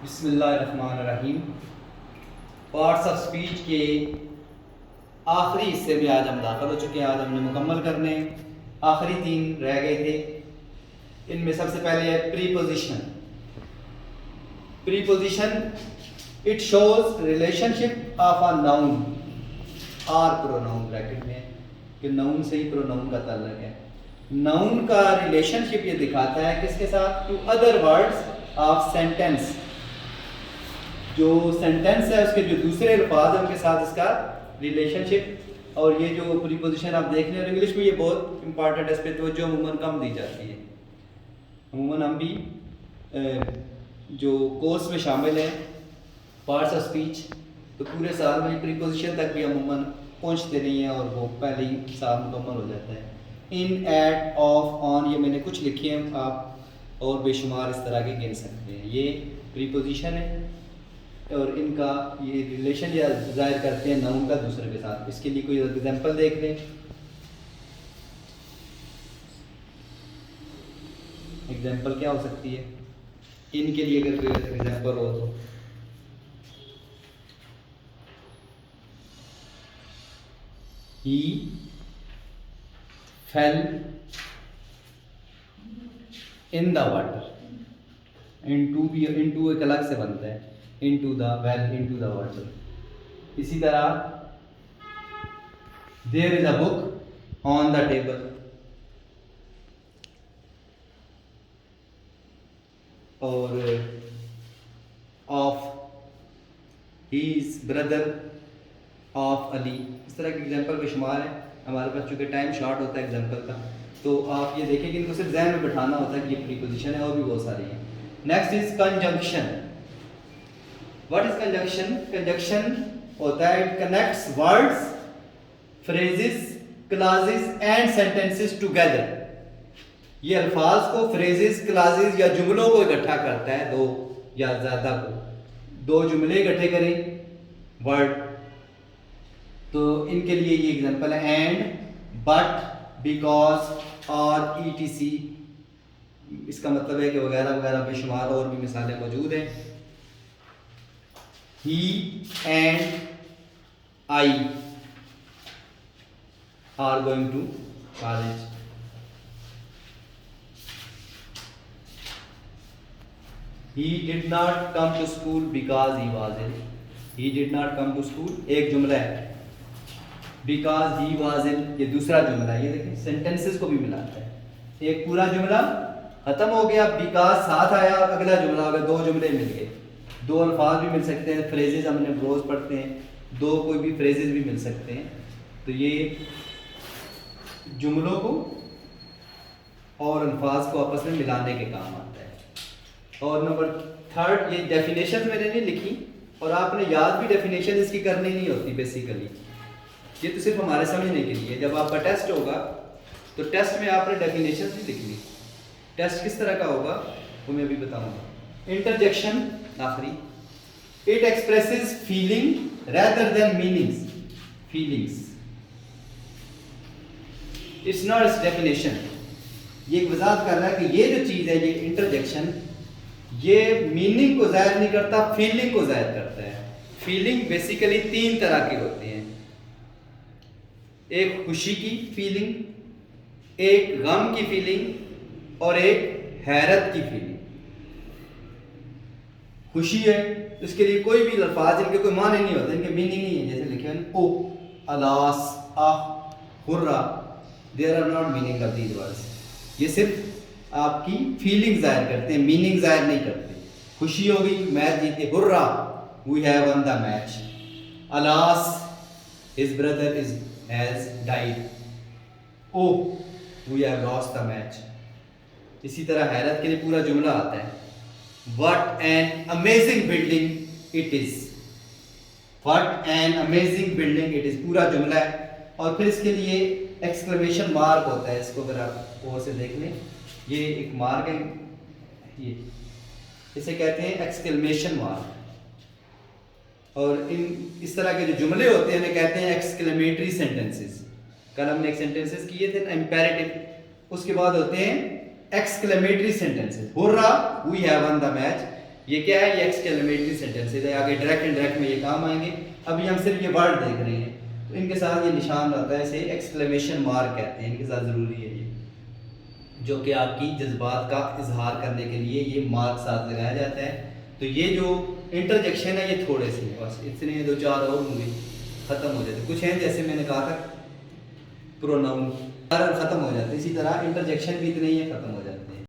बिस्मिल्लाहिर्रहमानिर्रहीम। Parts of speech के आखिरी हिस्से में आज हम दाखिल हो चुके हैं। आज हमने मुकम्मल करने आखिरी 3 रह गए थे। इनमें सबसे पहले है preposition. Preposition it shows relationship of a noun और प्रोनाउन, ब्रैकेट में कि नाउन से ही प्रोनाउन का ताल्लुक है। नाउन का रिलेशनशिप ये दिखाता है किसके साथ, to other words of sentence. जो सेंटेंस है उसके जो दूसरे अल्फाज हैं उनके साथ इसका रिलेशनशिप। और ये जो प्रीपोजिशन आप देख रहे हैं इंग्लिश में ये बहुत इंपॉर्टेंट है, इस पर तवज्जो अमूमन कम दी जाती है। अमूमन हम भी जो कोर्स में शामिल हैं पार्ट्स ऑफ स्पीच, तो पूरे साल में प्रीपोजिशन तक भी अमूमन पहुंचते नहीं हैं और वो पहले ही साल मुकम्मल हो जाता है। इन, एट, ऑफ, ऑन, ये मैंने कुछ लिखे हैं, आप और बेशुमार इस तरह के गिन सकते हैं। ये प्रीपोजिशन है और इनका ये रिलेशन या जाहिर करते हैं नाउन का दूसरे के साथ। इसके लिए कोई एग्जांपल देख लें। एग्जांपल क्या हो सकती है इनके लिए, अगर कोई एग्जांपल हो तो he fell in the water. Into भी, इनटू एक अलग से बनता है, into the well, into the water। इसी तरह there is a book on the table, और of his brother of Ali। इस तरह के एग्जांपल बेशुमार है। हमारे पास चूँकि टाइम शॉर्ट होता है एग्जांपल का, तो आप ये देखें कि इनको सिर्फ जहन में बैठाना होता है कि ये प्रीपोजिशन है, और भी बहुत सारी है। Next is conjunction. What is conjunction? Conjunction होता है it connects words, phrases, clauses and sentences together। ये अल्फाज को, phrases, clauses या जुमलों को इकट्ठा करता है, दो या ज़्यादा को। दो जुमले इकट्ठे करें वर्ड, तो इनके लिए ये एग्जांपल है एंड, बट, बिकॉज और etc। इसका मतलब है कि वगैरह वगैरह बेशुमार और भी मिसालें मौजूद हैं। He and I are going to college। He did not come to school because he was ill। He did not come to school एक जुमला है, because he was ill ये दूसरा जुमला है। ये देखिए सेंटेंसेस को भी मिलाता है। एक पूरा जुमला खत्म हो गया, because साथ आया, अगला जुमला हो गया, दो जुमले मिल गए। दो अल्फाज भी मिल सकते हैं, फ्रेजेस हमने रोज पढ़ते हैं, दो कोई भी फ्रेजेस भी मिल सकते हैं। तो ये जुमलों को और अल्फाज को आपस में मिलाने के काम आता है। और नंबर 3 ये डेफिनेशन मैंने नहीं लिखी, और आपने याद भी डेफिनेशन इसकी करनी नहीं होती बेसिकली, ये तो सिर्फ हमारे समझने के लिए। जब आपका टेस्ट होगा तो टेस्ट में आपने डेफिनेशन भी लिखनी। टेस्ट किस तरह का होगा वो मैं अभी बताऊंगा। इंटरजेक्शन आखिरी, it expresses feeling rather than meanings. Feelings it's not it's definition. ये एक वजाहत कर रहा है कि ये जो चीज है, ये इंटरजेक्शन, ये मीनिंग को जाहिर नहीं करता, फीलिंग को जाहिर करता है। फीलिंग बेसिकली 3 तरह की होती हैं, एक खुशी की फीलिंग, एक गम की फीलिंग और एक हैरत की फीलिंग। खुशी है इसके लिए कोई भी अल्फाज इनके कोई माने नहीं होते, इनके मीनिंग नहीं है। जैसे लिखे हैं oh, alas, ah, hurrah, there are not meaning of these words. ये सिर्फ आपकी फीलिंग जाहिर करते हैं, मीनिंग जाहिर नहीं करते। खुशी हो गई, मैच जीते, hurrah, we have won the match. Alas, his brother is has died. Oh, we have lost the match. इसी तरह हैरत के लिए पूरा जुमला आता है, What an amazing building it is। What an amazing building it is पूरा जुमला है। और फिर इसके लिए एक्सक्लेमेशन मार्क होता है, इसको अगर आप और से देख लें, ये एक मार्क है, ये इसे कहते हैं एक्सक्लेमेशन मार्क। और इस तरह के जो जुमले होते हैं इन्हें कहते हैं एक्सक्लेमेटरी सेंटेंसेस। कल हमने एक सेंटेंसेस किए थे इंपेरेटिव, उसके बाद होते हैं exclamatory sentences। Hurrah, we have won the match। ये क्या है, ये एक्सक्लेमेटरी सेंटेंस है, आगे डायरेक्ट इनडायरेक्ट में ये काम आएंगे। अभी हम सिर्फ ये वर्ड देख रहे हैं, तो इनके साथ ये निशान रहता है, इसे एक्सक्लेमेशन मार्क कहते हैं, इनके साथ ज़रूरी है ये, जो कि आपकी जज्बात का इजहार करने के लिए ये मार्क साथ लगाया जाता है। तो ये जो इंटरजेक्शन है ये थोड़े से हैं, बस इतने 2-4 और होंगे, ख़त्म हो जाते। कुछ हैं जैसे मैंने कहा था प्रोनाउन ख़त्म हो जाते, इसी तरह इंटरजेक्शन भी इतने ही ख़त्म हो जाते हैं।